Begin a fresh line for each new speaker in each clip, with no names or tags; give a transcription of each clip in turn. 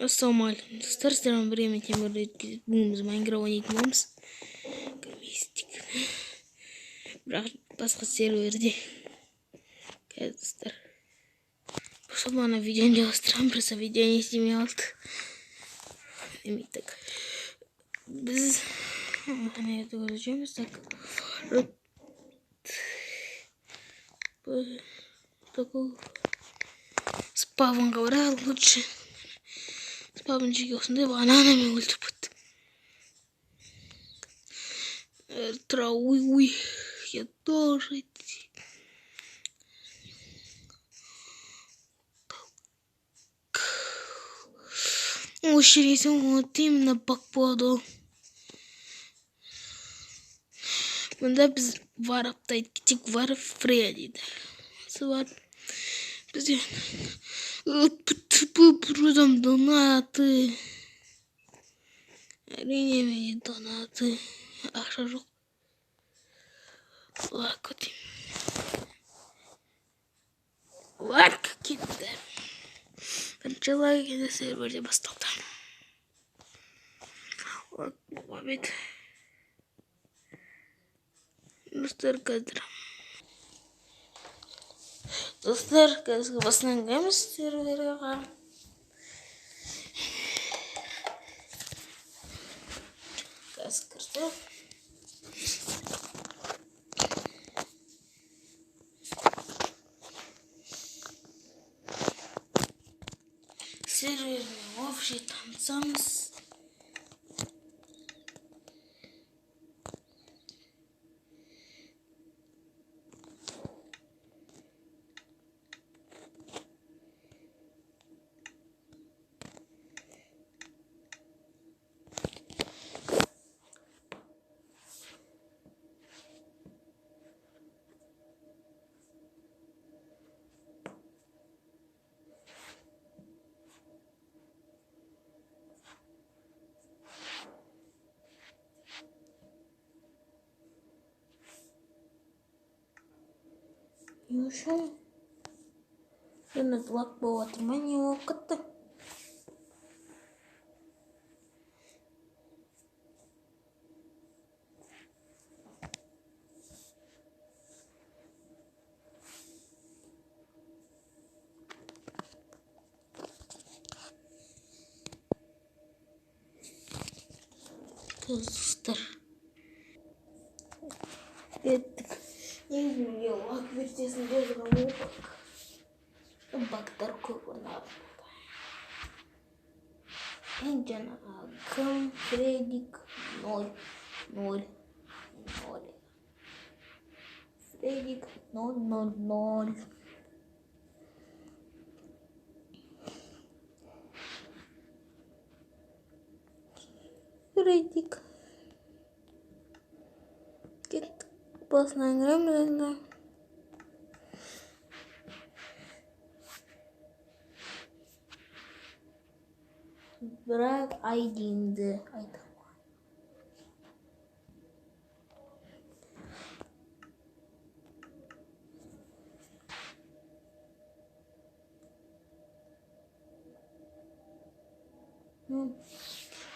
Ассалаумалейкум достар, сіздермен время темірді өткізіп Майнкрафт ойнайтынбыз. Кірместік. Бірақ басқа серверде. Қазір достар. Чтобы она видео не делала, просто видео не снимал. Демек так. Біз не это көреміз так. Такой спавнға барайық лучше. Спавнчики осындай бананами өлтіріп кетті. Уй, я тоже. Ошересің вот именно походу. Мұнда біз варыптайды, тек варып фредиді. Свар. Бізде продам донаты. Әрине менен донаты. Ақша жоқ. Лак өтейм. Лак кетті. Бірінші лак енді серверде басталды. Лак болмайды. Достар қазір. Достар қазір басынан кәміз серверге. Қазір кірді. Серверге вообще танцамыз. Еще этот лак был от моего кота. Достар. Не знаю, лак вертесін жазған опак. Бактар көп ұнады. Мен жаңағы кім Фредик 000. Фредик 000. Фредик. Кеттік. Басынан кіреміз енді. Бірақ айдинді айтам.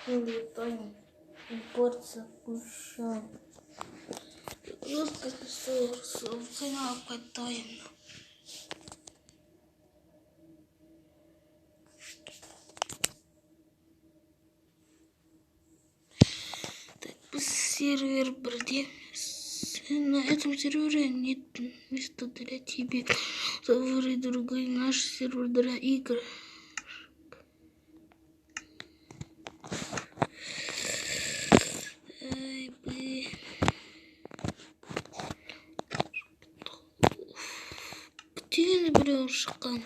Или Тони. Импорт запущен. Просто цена катаем. Так, сервер бірде. На этом сервере нет места для тебя. Завори другой наш сервер для игр. Где наберешь шакан?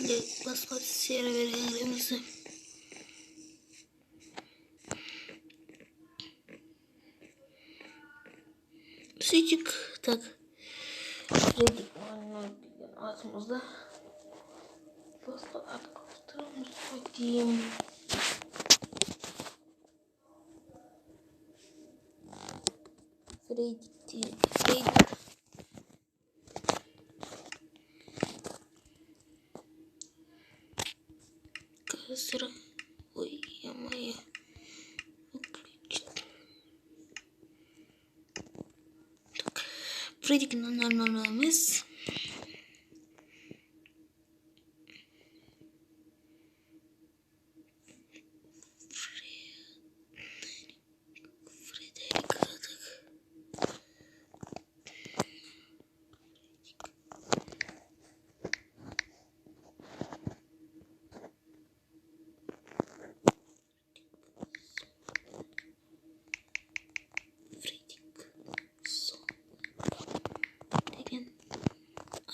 Başka serverlerimizi Sıcık tak. Ready altımızda. Başka arkadaşlarımız bakayım. Ready. Sıra uyuyamaya Freddy'nin anlamamız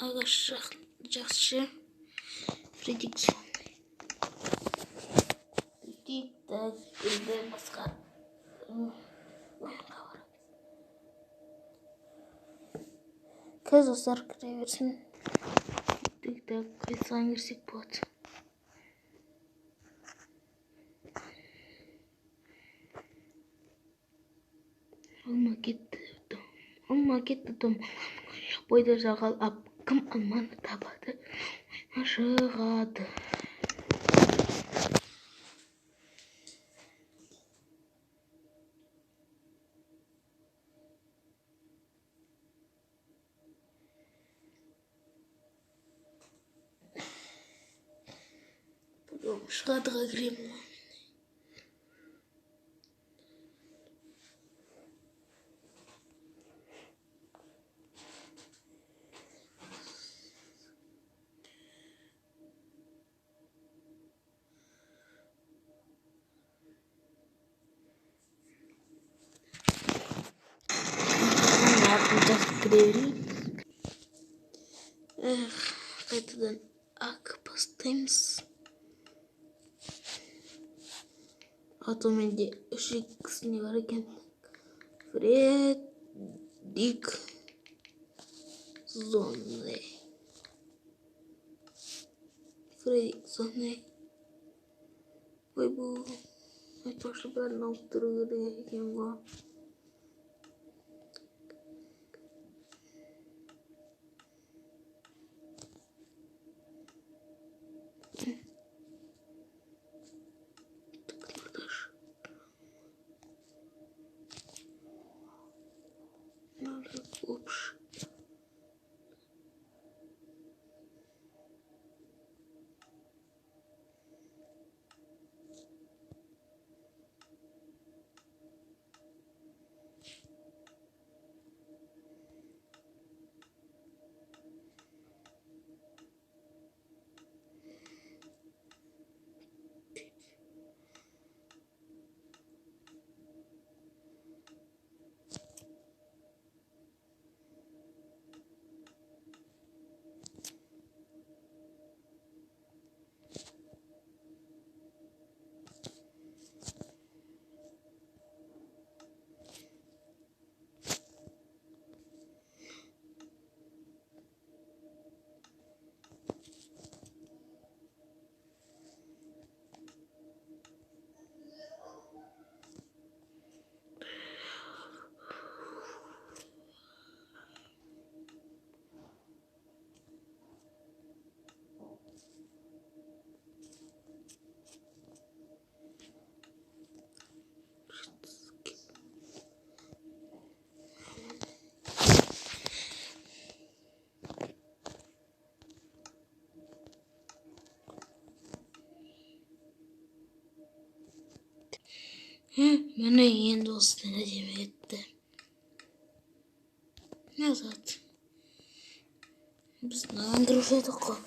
Arkadaşlar жақсы Фредик так енді басқа ойынға барамыз. Қазір достар кіре берсін. Так қайтадан кірсек болады. Алма кетті том. Бойда жағал ап кім алманы табады шығады. Шығадыға кіремін. Қайтадан ақ бастаймыз. Атоменде 3x не бар екен. Фредик зоны. Ой, бұл айтпақшы бәрін алып тұру керек екен ғой. Мене енді осыны демек етті. Назад. Біз наған кіріп едік қой.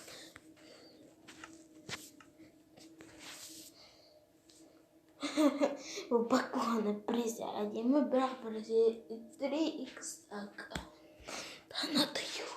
Упакованы присядем, бірақ біресе 3x так. Танатаю.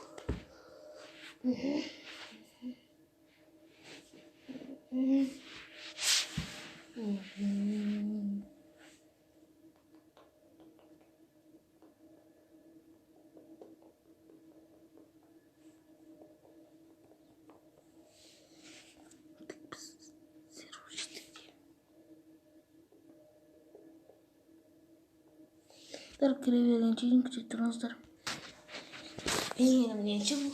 Кривые чинки, транстер. И мне чего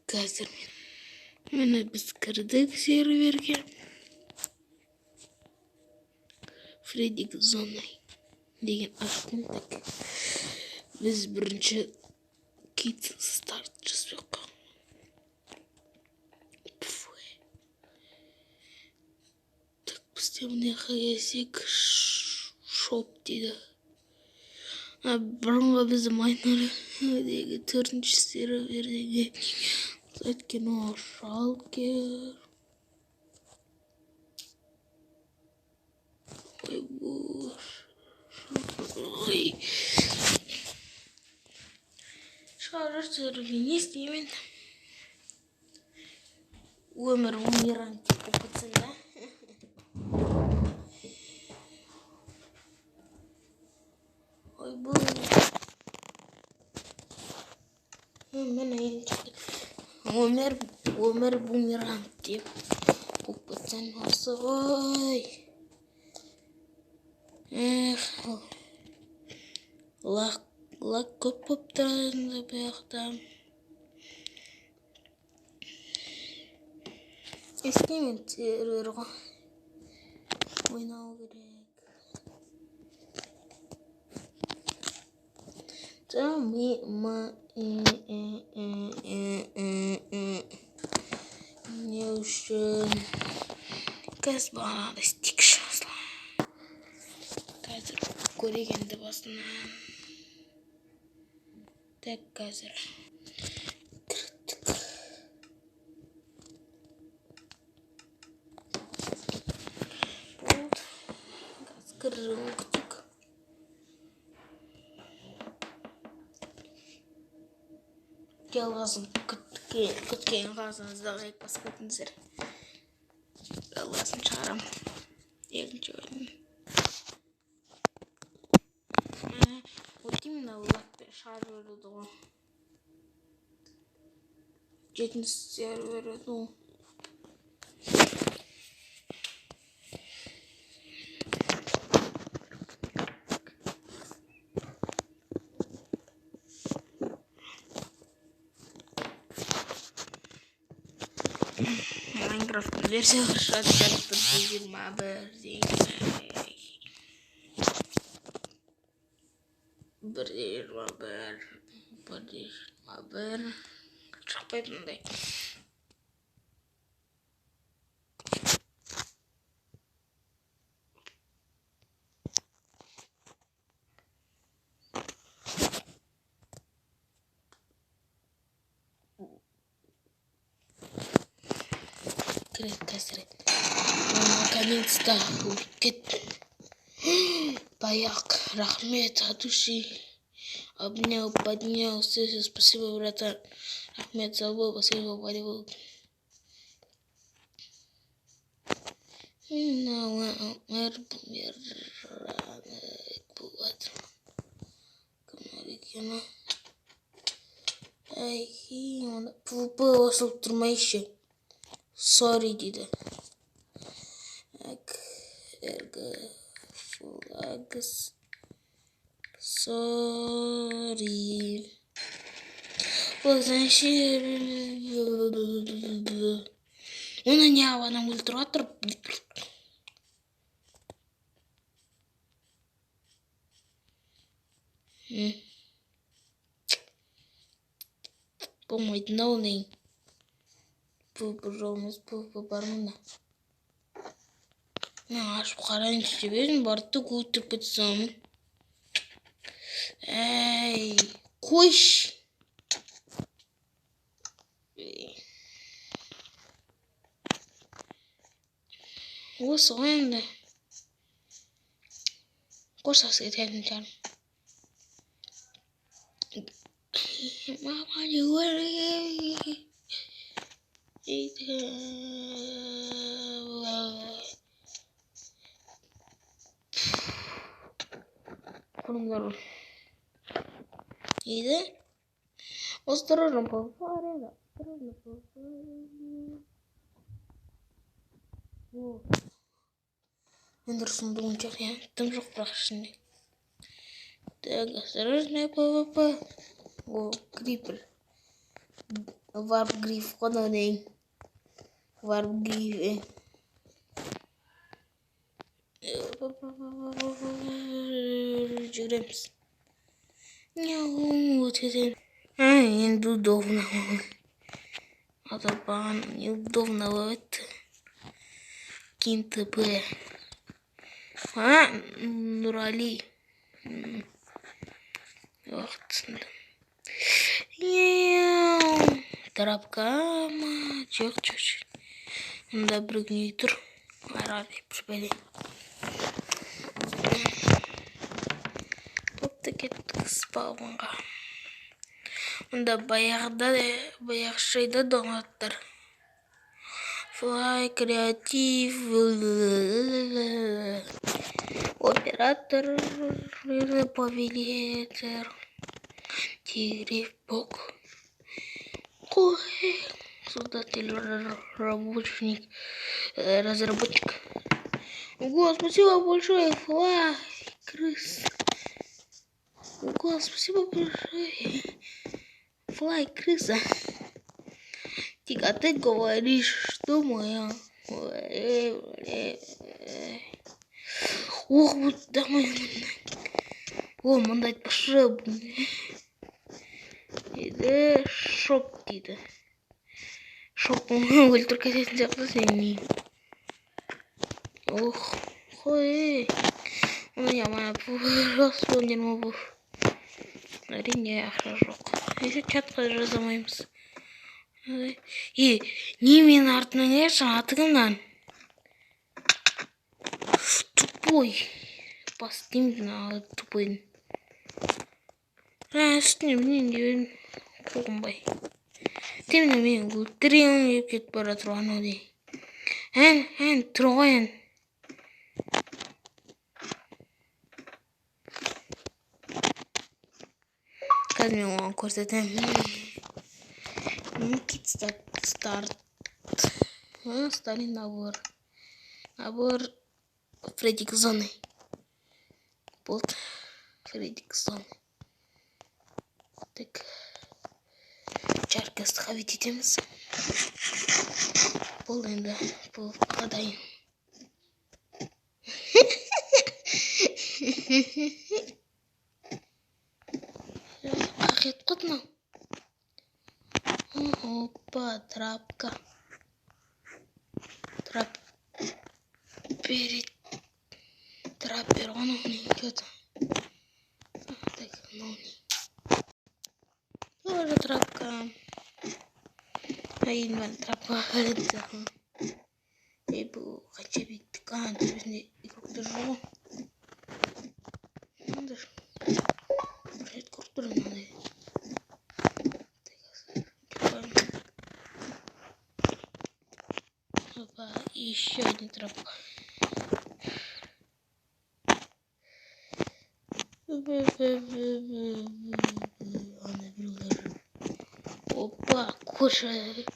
қазір мені біз кірдік серверге. Фредик зоной деген ашқан так. Біз бірінші кит старт жасап так, бізде міне қаясек шоп дейді. Бұрынғы бізді майнердегі 4-ші сервердегі өйткені шалкер. Ой, ой. Шығарыр серверге не істеймін? Өмір умиран типа пацанда. Ой, бұл. Мен айынчықты. Өмір бумеранг деп пацан осы ғой. Лак көп болып тұрады бұяқта. Естеймін сервер ғой. Ойнау керек. Не үшін кәз бағанада стик жазла. Қазір көрегенді басынан. Так, қазір кірттік. Болды. Қазір өктік. Жалғасын күткен ғазыңызда лайк баспайтыныздар. Жалғасын шығарам. Екінші ойын. Именно лакпен шарвері ду. 7-ші сервері ду. Майнкрафт версиясы шығады 1.21 деген. 1.21 шықпайды мұндай. Кірет кәсірет. Наконец-то кетті. Баяк, рахмет от души. Обнял, поднял, все, спасибо, братан. Рахмет за бой, спасибо, болевой. PvP басылып тұрмай ше. Sorry дейді. Флагс. Sorry. Оны не аванам өлтіріп атыр. Болмайды науның. PvP бар мұнда. Ашып қарайыншы деп едім, барды көтіріп кетсем. Әй, қойш. Осы ғой енді. Қорсасы кететін шығармын. Мама не говори. Kurumlar. İyi de. Осторожно, поварено. Осторожно, поварено. О. Андерсон думает, я там же страшный. Так, осторожно, ПВП. О, крипер. Варп гриф, ходный. Варп гриф. Джигремс. Няу, вот это. Неудобно. Автобан, неудобно вот. Кинт П. Нурали. Тарапка, чуть-чуть. Да, бригнитр. Арабий, прибыли. Вот такие спавнга. Да, баягшайда донаттар. Флай, креатив. Оператор, повелитель. Тигрев бог. Создатель, рабочник, разработчик. Ого, спасибо большое, Флай, крыс. Ого, спасибо большое, Флай, крыса. Тихо, ты говоришь, что моя. Ох, вот домой. О, мандать пошел. Иди, шоп ты-то. Шоп, он только здесь запасение. Ох, хой. У меня моя просто не могу. Нарине шажок. Еще чат подразумеемся. И немен артынан атыңнан. Тупой. Постим тупой. Үстіне менен дейін қоғынбай. Теміне мен өлтірен еп кетіп бара тұрған о дей. Ән, тұр ғой ән. Қазір мен оған көрсетем. Кит старт. Сталин набор. Набор Фреддик зоны. Болт Фреддик зоны. Так. Чарка ставить етеміз. Бұл енді бұл қадайын. Қақет құтына. Опа, трапка. Трап. Траппер, он не идет. Так, ну тоже трапка. А инваль трапка. Я бы хочу быть кант, и как держу. Надо же. Брать культуру надо. Опа, еще один трапка. Опа, кушай.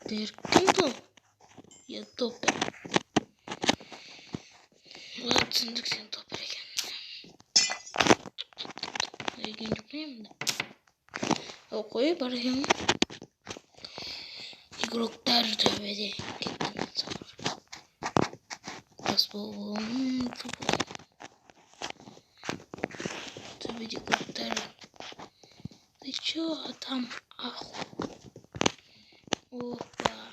Перкинто. Я топер. Вот, синдексин топер. Я не понимаю, да? Окей, барген. Игрок даже доведи. Футбол. Ты видишь, ты чё там? Аху. Опа.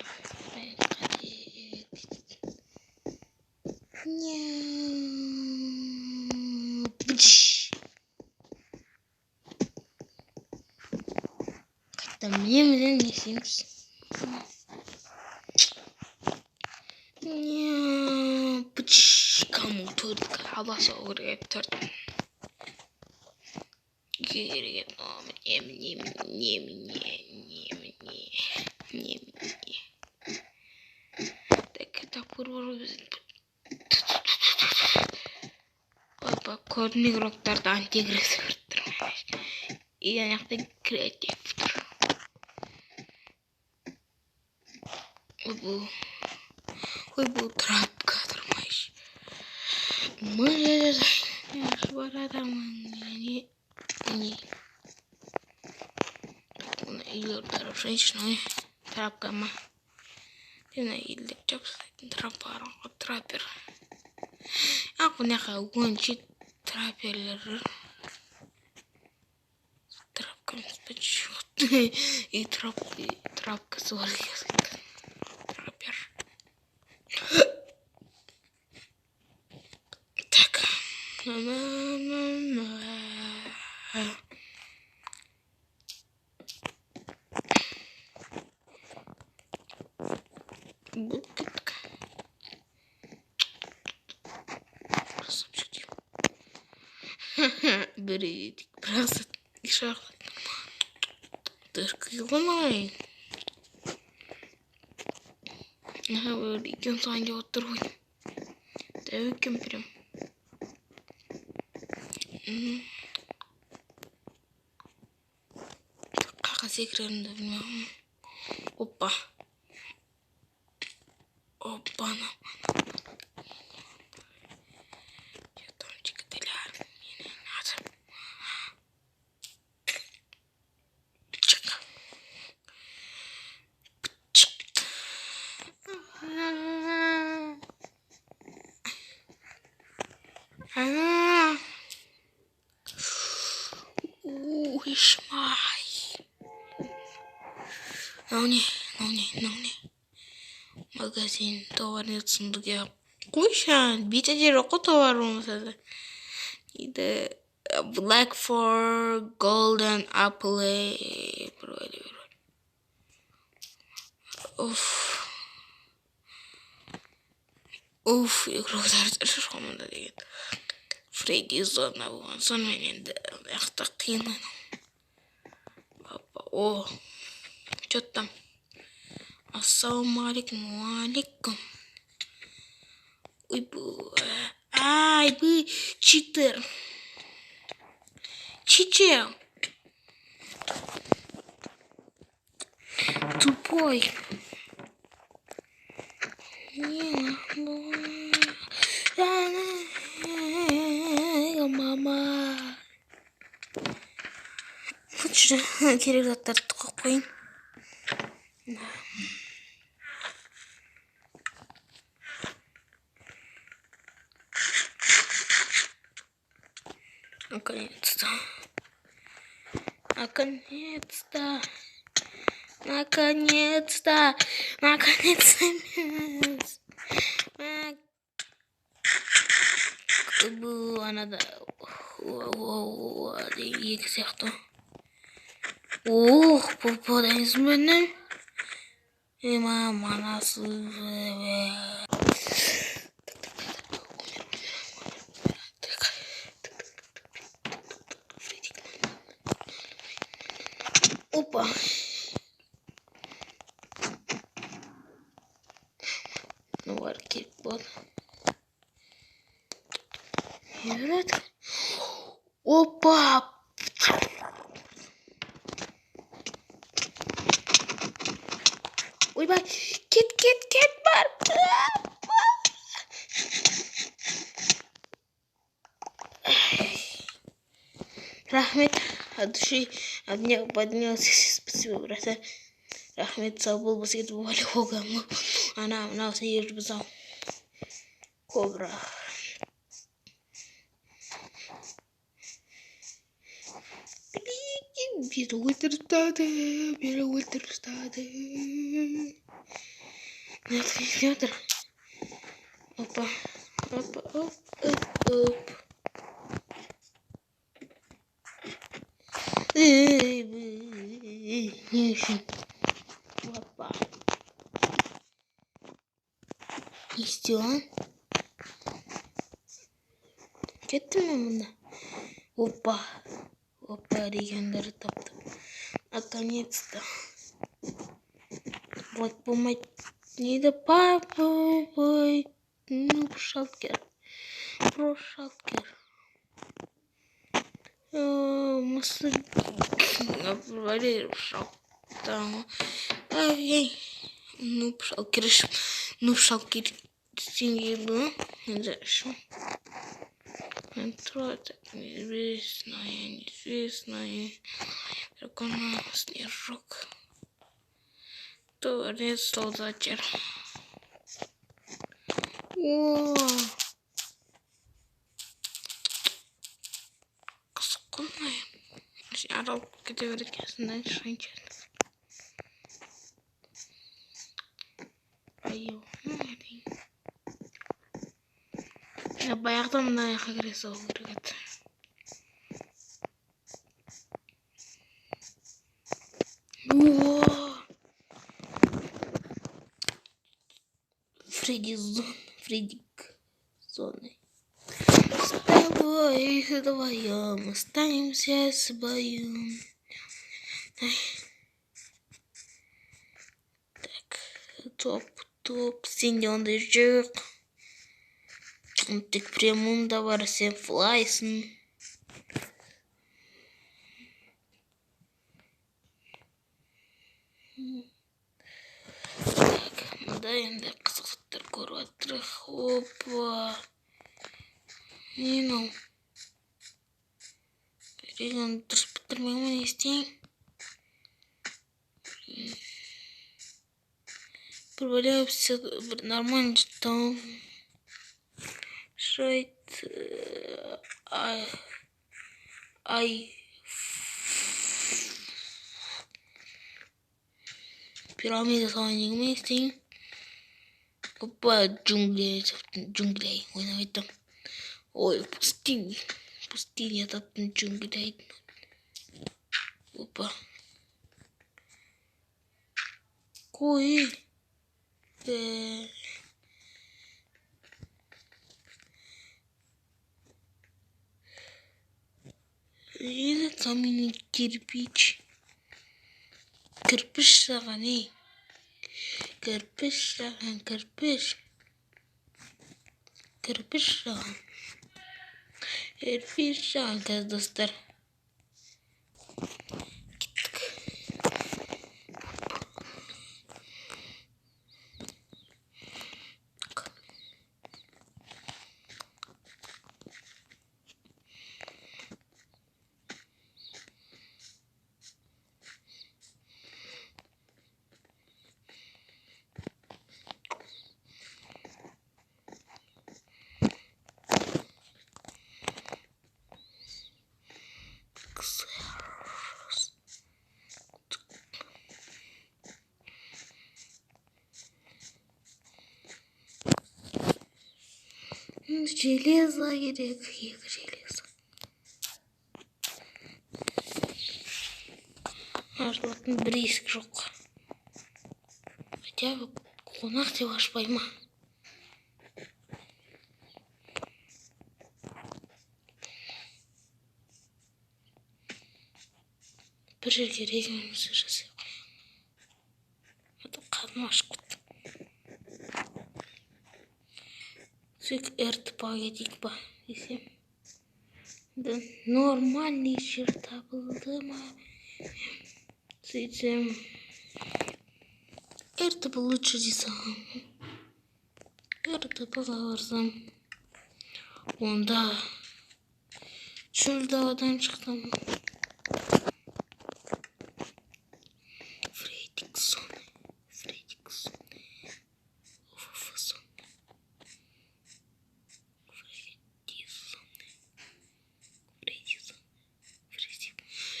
Как-то мне не симс. Kamu только Allah говорит. Говорит, мне. Так это Kornik rocklarda antiagresifdir. Yanaqda kreativdir. Bu trapkadirmish. Mana yaxshi boradaman. Illar женщина трапкама. Yana illik chapsaydi trapper. Bunaqa o'yinchi trapperlar. И трапка свалилась. Траппер. Так. Бутылка. Красавчик. Берите. Просто и шахлы. Тыркылмай. Böyle iki tane oturuyor. Dövüküm prям. Kaka sekreterinde bilmiyorum. Hoppa. Hoppana. Yatam çıktılar. Yine lazım. Çık. Ишмай. Науни. Магазин товарный сундугя. Кушан. Битаде роко товар болмаса. Иде Black for Golden Apple. Уф, игралар шошгомда деген. Фредди зона болған сонымен енді аяқта қиын. О, что там? Ассалаумалейкум. Ой, вы читер. Чичер. Тупой. Мама. Лучше телевизор такой. Наконец-то. Надо екі сияқты. Попадайыз менің. Манасы. Опа. Ну, аркет вот. Опа! Ой, бай, кет бар. Рахмет, от души от меня поднялся. Спасибо, братан. Рахмет, забыл бы съесть воли Хога. Она у нас не ешь бзал. Кобра. Бира ультрастады. Нет, Опа. Оп. Опа. Не істеуін. Кеттім мен мұнда. Опа регендерді таптым. Наконец-то. Вот помать не да папой. Ну, шалкер. Про шалкер. Мысль. Провалил шалкер. Ай. Ну, шалкер. Ну, шалкер. Сингл. Не знаю, что. Метро, так неизвестное. Как у нас снежок. Творец солдатер. О! Косоконная. Арал категорически дальше ничего. Айо. Я баяғыдан мына жаққа кіре салу керек еді. Фредик зоны. С тобой вдвоем останемся своим. Так, топ, синьонный жир. Тек премunda var sen fly'sın. Так, мында енді қызықтар көріп жатырық. Опа. Не мынау? Регенді дұрыс бітірмеймін, не істейін? Проваляемся нормально там. Шайт. Ай. Пирамида салынығы ме істейін? Опа, джунглей. Ойнамайды там. Ой, пустыня таптың джунглей. Опа. Кой. Этот самый кирпич. Кирпич саған, ей. Кирпич саған. Кирпич саған, кәз достар. Железо керек, екі железо. Ашылатын бір есік жоқ. Хотя бы қонақ деп ашпай ма? Бір жерге регенімізді жасай қойып. Қазма ашып кетті. Сөйк әрті пағетик ба десем. Нормальный жер табылды ма? Сөйтсем. Әрті бұл лучше десам. Әрті бағарсам. Онда шөл дауадан шықтым. Фредик зоны.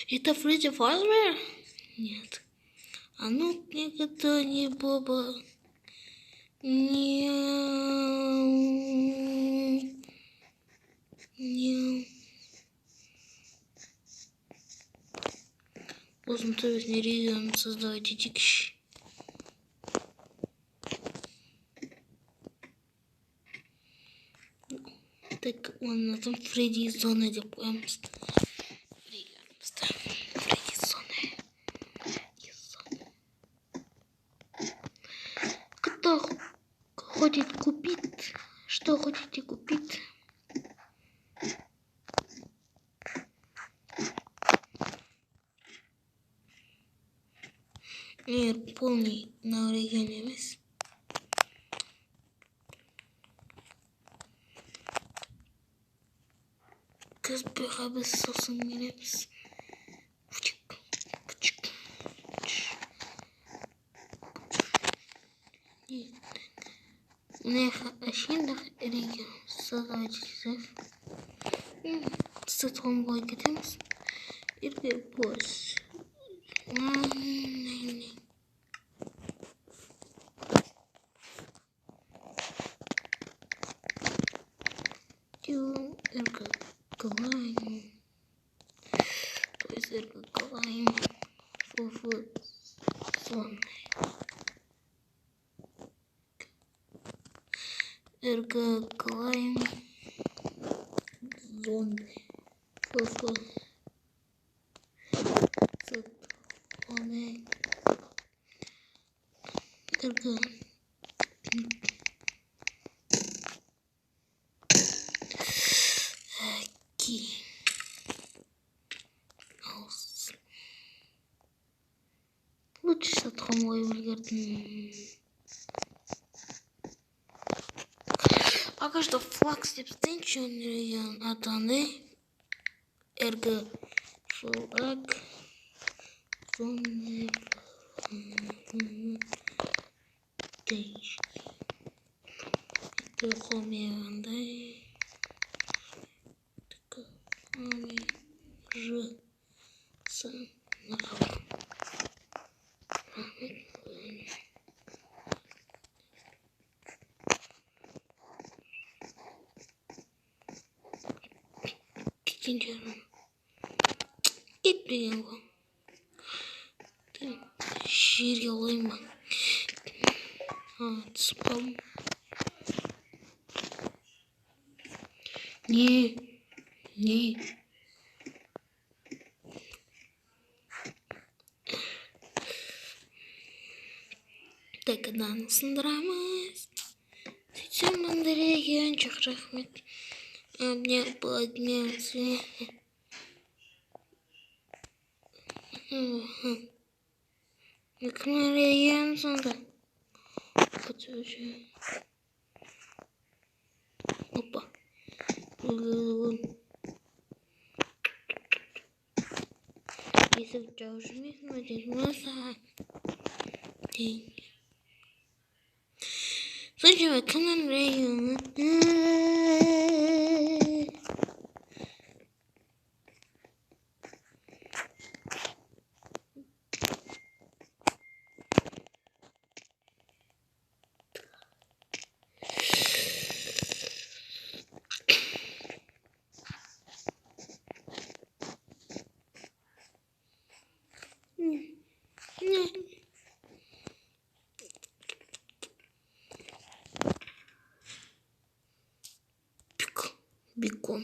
Это Фредди Фазбер? Нет. А ну, никогда не Боба. Не. Поздно то есть не регион создавать дикщ. tek anlatım Freddy Zone деп қоямыз. Фредди Зона. Кто хочет купить? Что хотите купить? Мир полный на регионе емес. Кызбыға біз сосын келеміз. Әшендік регион сағатшызы. Сатқанға кетеміз. Ерге бос. Ерге қалайым. То есть ерге қалайым. Фуфу сон. Ерге қалайым. Зомби. Фуфу. Сатқанай. Ерге. Лучше сатқанға өлгердім. Пока что флаг степстенчен регион атанды. Эрго флаг. Зомби. Тихомирандай. Gitmeyin bu. Şiir yollayayım ben. Spam. Ne? Tekrardan ысындырамыз. Сөйтсем мындай регион жоқ, рахмет. Мне поднялся. Кім регион сонда? Опа. Есік жау жүрмесін бе деймін саған. Соншама кімнің регионы? Бекон.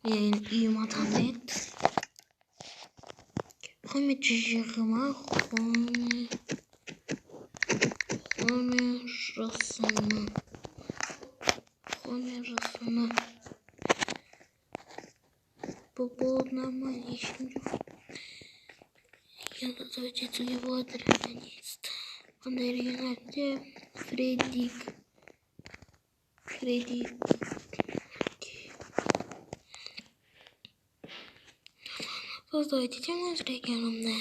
Yani iyi matanet. Хомит жиғыма хомер жасына. По поводу нормально еще. Я давайте его наконец-то. Он оригинальный Фреддик. Создавайте тему с регионом.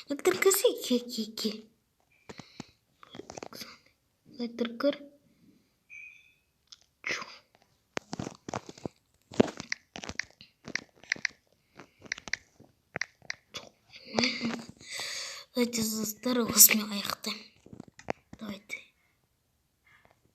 Ультра косики кики. Ультра. Эти за старого смеяхты.